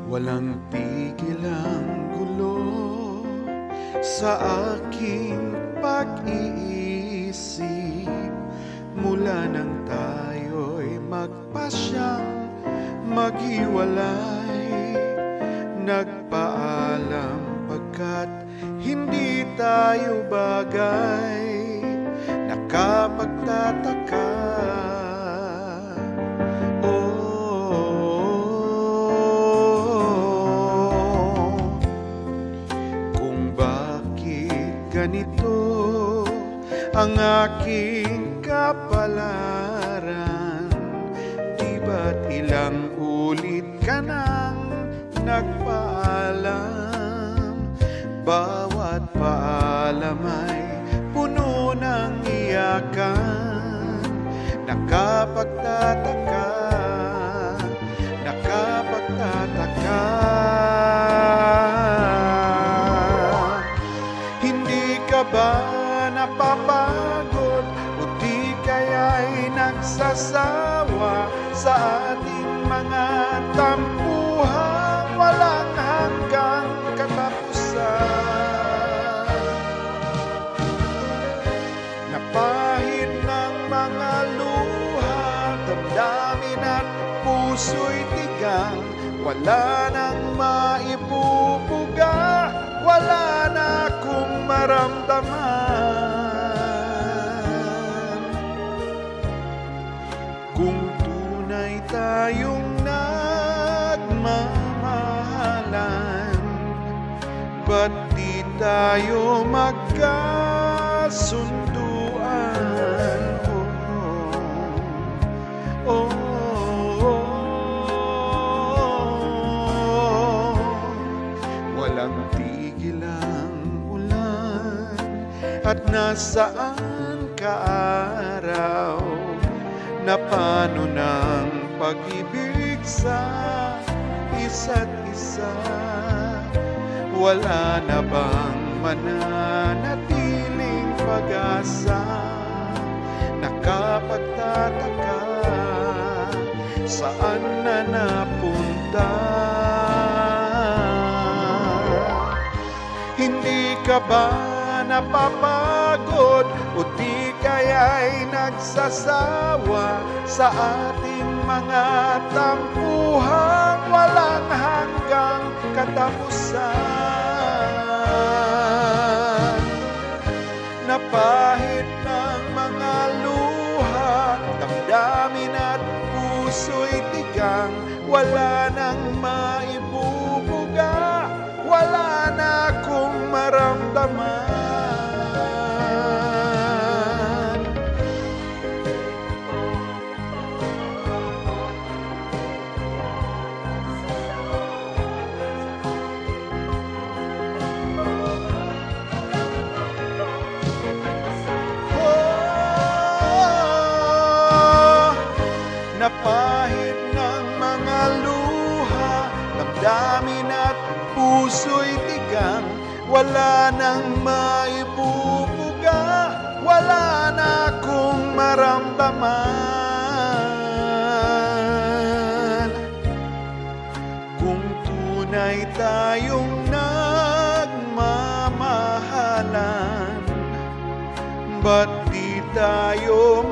Walang tigil ang gulo sa aking pag-iisip mula nang tayo'y magpasyang maghiwalay. Nagpaalam pagkat hindi tayo bagay, nakapagtataka. Ganito ang aking kapalaran, di ba't ilang ulit ka nang nagpaalam? Bawat paalam ay puno ng iyakan, nakapagtataka, nakapagtataka. Ba napapagod o di kaya'y nagsasawa sa ating mga tampuhan walang hanggang katapusan? Napahid ng mga luha, damdamin at puso'y tigang, wala nang maibubuga, wala na akong maramdaman. Kung tunay tayong nagmamahalan, ba't di tayo magkasunduan? Oh, walang tigil ang ulan at nasaan ka araw? Na paano ng pag-ibig sa isa't isa? Wala na bang mananatiling pag-asa? Nakapagtataka, saan na napunta? Hindi ka ba napapagod o di kaya'y nagsasawa sa ating mga tampuhang walang hanggang katapusan? Napahid ng mga luha, damdamin at puso'y tigang, wala nang maibubuga, wala na akong maramdaman. Napahid ng mga luha, damdamin at puso'y tigang, wala nang maibubuga, wala na akong maramdaman. Kung tunay tayong nagmamahalan, ba't di tayo